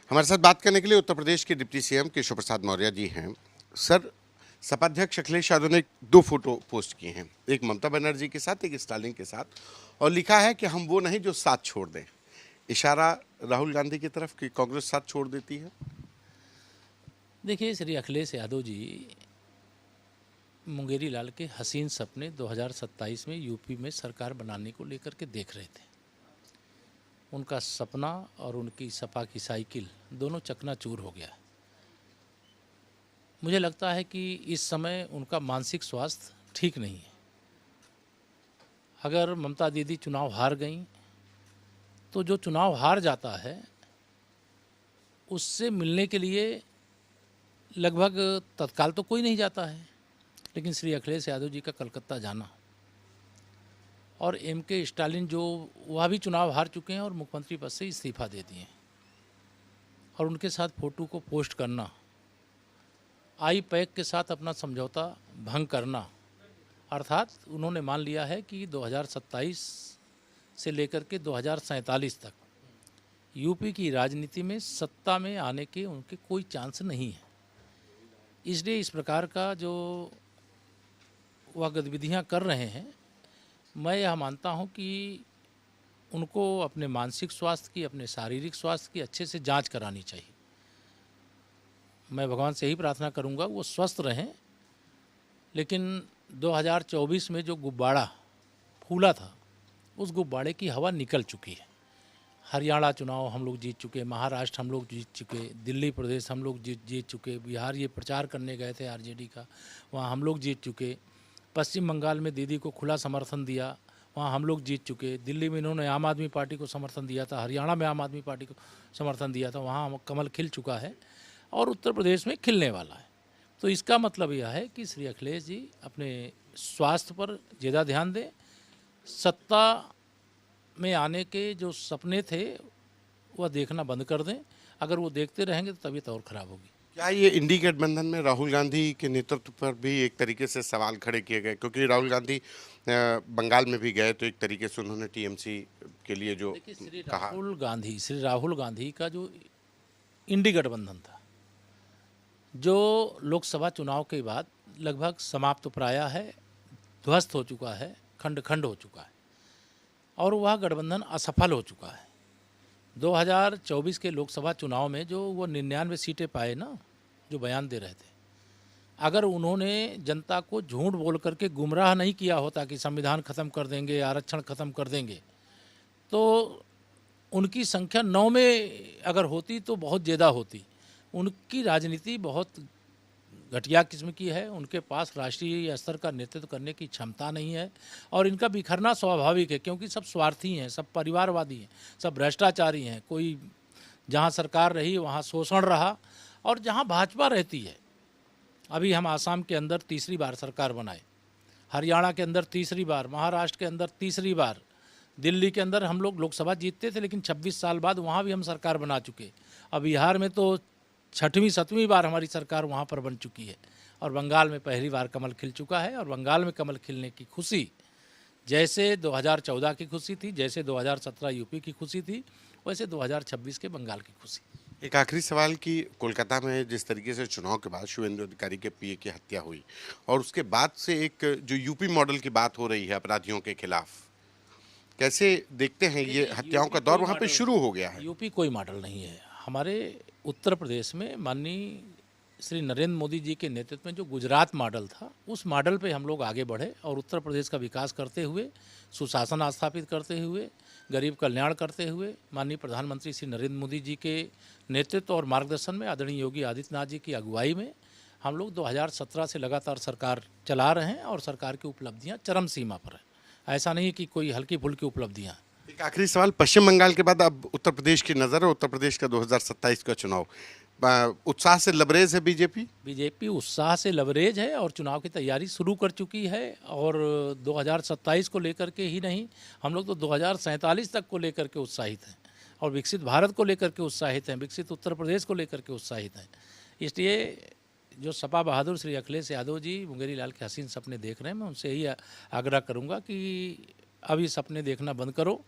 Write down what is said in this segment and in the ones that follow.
हमारे साथ बात करने के लिए उत्तर प्रदेश के डिप्टी सीएम केशव प्रसाद मौर्य जी हैं। सर, सपा अध्यक्ष अखिलेश यादव ने दो फोटो पोस्ट किए हैं, एक ममता बनर्जी के साथ, एक स्टालिन के साथ, और लिखा है कि हम वो नहीं जो साथ छोड़ दें। इशारा राहुल गांधी की तरफ कि कांग्रेस साथ छोड़ देती है। देखिए, श्री अखिलेश यादव जी मुंगेरी लाल के हसीन सपने 2027 में यूपी में सरकार बनाने को लेकर के देख रहे थे। उनका सपना और उनकी सपा की साइकिल दोनों चकनाचूर हो गया। मुझे लगता है कि इस समय उनका मानसिक स्वास्थ्य ठीक नहीं है। अगर ममता दीदी चुनाव हार गई तो जो चुनाव हार जाता है उससे मिलने के लिए लगभग तत्काल तो कोई नहीं जाता है, लेकिन श्री अखिलेश यादव जी का कलकत्ता जाना और एमके स्टालिन जो वह भी चुनाव हार चुके हैं और मुख्यमंत्री पद से इस्तीफा दे दिए और उनके साथ फ़ोटो को पोस्ट करना, आई पैक के साथ अपना समझौता भंग करना, अर्थात उन्होंने मान लिया है कि 2027 से लेकर के 2047 तक यूपी की राजनीति में सत्ता में आने के उनके कोई चांस नहीं है। इसलिए इस प्रकार का जो वह गतिविधियां कर रहे हैं, मैं यह मानता हूं कि उनको अपने मानसिक स्वास्थ्य की, अपने शारीरिक स्वास्थ्य की अच्छे से जांच करानी चाहिए। मैं भगवान से ही प्रार्थना करूंगा वो स्वस्थ रहें, लेकिन 2024 में जो गुब्बारा फूला था उस गुब्बारे की हवा निकल चुकी है। हरियाणा चुनाव हम लोग जीत चुके, महाराष्ट्र हम लोग जीत चुके, दिल्ली प्रदेश हम लोग जीत चुके, बिहार ये प्रचार करने गए थे आरजेडी का, वहाँ हम लोग जीत चुके, पश्चिम बंगाल में दीदी को खुला समर्थन दिया, वहाँ हम लोग जीत चुके, दिल्ली में इन्होंने आम आदमी पार्टी को समर्थन दिया था, हरियाणा में आम आदमी पार्टी को समर्थन दिया था, वहाँ कमल खिल चुका है और उत्तर प्रदेश में खिलने वाला है। तो इसका मतलब यह है कि श्री अखिलेश जी अपने स्वास्थ्य पर ज़्यादा ध्यान दें। सत्ता में आने के जो सपने थे वह देखना बंद कर दें। अगर वो देखते रहेंगे तो तबीयत और ख़राब होगी। क्या ये इंडी गठबंधन में राहुल गांधी के नेतृत्व पर भी एक तरीके से सवाल खड़े किए गए, क्योंकि राहुल गांधी बंगाल में भी गए तो एक तरीके से उन्होंने टीएमसी के लिए जो कहा। श्री राहुल गांधी का जो इंडी गठबंधन था, जो लोकसभा चुनाव के बाद लगभग समाप्त प्राय है, ध्वस्त हो चुका है, खंड खंड हो चुका है और वह गठबंधन असफल हो चुका है। 2024 के लोकसभा चुनाव में जो वो 99 सीटें पाए ना, जो बयान दे रहे थे, अगर उन्होंने जनता को झूठ बोल करके गुमराह नहीं किया होता कि संविधान ख़त्म कर देंगे, आरक्षण ख़त्म कर देंगे, तो उनकी संख्या 9 में अगर होती तो बहुत ज़्यादा होती। उनकी राजनीति बहुत घटिया किस्म की है, उनके पास राष्ट्रीय स्तर का नेतृत्व करने की क्षमता नहीं है और इनका बिखरना स्वाभाविक है, क्योंकि सब स्वार्थी हैं, सब परिवारवादी हैं, सब भ्रष्टाचारी हैं। कोई जहां सरकार रही वहां शोषण रहा और जहां भाजपा रहती है, अभी हम आसाम के अंदर तीसरी बार सरकार बनाए, हरियाणा के अंदर तीसरी बार, महाराष्ट्र के अंदर तीसरी बार, दिल्ली के अंदर हम लोग लोकसभा जीतते थे, लेकिन 26 साल बाद वहाँ भी हम सरकार बना चुके। अब बिहार में तो 6वीं 7वीं बार हमारी सरकार वहाँ पर बन चुकी है और बंगाल में पहली बार कमल खिल चुका है। और बंगाल में कमल खिलने की खुशी जैसे 2014 की खुशी थी, जैसे 2017 यूपी की खुशी थी, वैसे 2026 के बंगाल की खुशी। एक आखिरी सवाल कि कोलकाता में जिस तरीके से चुनाव के बाद शुभेंदु अधिकारी के पीए की हत्या हुई और उसके बाद से एक जो यूपी मॉडल की बात हो रही है अपराधियों के खिलाफ, कैसे देखते हैं ये हत्याओं का दौर वहाँ पे शुरू हो गया है? यूपी कोई मॉडल नहीं है। हमारे उत्तर प्रदेश में माननीय श्री नरेंद्र मोदी जी के नेतृत्व में जो गुजरात मॉडल था, उस मॉडल पे हम लोग आगे बढ़े और उत्तर प्रदेश का विकास करते हुए, सुशासन स्थापित करते हुए, गरीब कल्याण करते हुए, माननीय प्रधानमंत्री श्री नरेंद्र मोदी जी के नेतृत्व और मार्गदर्शन में, आदरणीय योगी आदित्यनाथ जी की अगुवाई में हम लोग 2017 से लगातार सरकार चला रहे हैं और सरकार की उपलब्धियाँ चरम सीमा पर है। ऐसा नहीं कि कोई हल्की फुल्की उपलब्धियाँ। एक आखिरी सवाल, पश्चिम बंगाल के बाद अब उत्तर प्रदेश की नज़र है, उत्तर प्रदेश का 2027 का चुनाव, उत्साह से लबरेज है बीजेपी उत्साह से लबरेज है और चुनाव की तैयारी शुरू कर चुकी है। और 2027 को लेकर के ही नहीं, हम लोग तो 2047 तक को लेकर के उत्साहित हैं और विकसित भारत को लेकर के उत्साहित हैं, विकसित उत्तर प्रदेश को लेकर के उत्साहित हैं। इसलिए जो सपा बहादुर श्री अखिलेश यादव जी मुंगेरी लाल के हसीन सपने देख रहे हैं, मैं उनसे यही आग्रह करूँगा कि अभी सपने देखना बंद करो,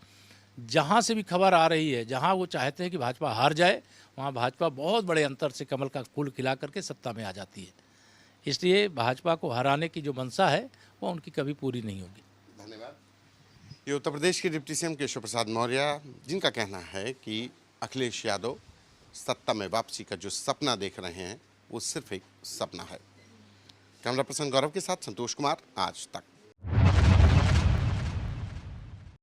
जहाँ से भी खबर आ रही है, जहाँ वो चाहते हैं कि भाजपा हार जाए, वहाँ भाजपा बहुत बड़े अंतर से कमल का फूल खिला करके सत्ता में आ जाती है। इसलिए भाजपा को हराने की जो मंशा है वो उनकी कभी पूरी नहीं होगी। धन्यवाद। ये उत्तर प्रदेश के डिप्टी सीएम केशव प्रसाद मौर्य, जिनका कहना है कि अखिलेश यादव सत्ता में वापसी का जो सपना देख रहे हैं वो सिर्फ एक सपना है। कैमरा पर्सन गौरव के साथ संतोष कुमार, आज तक।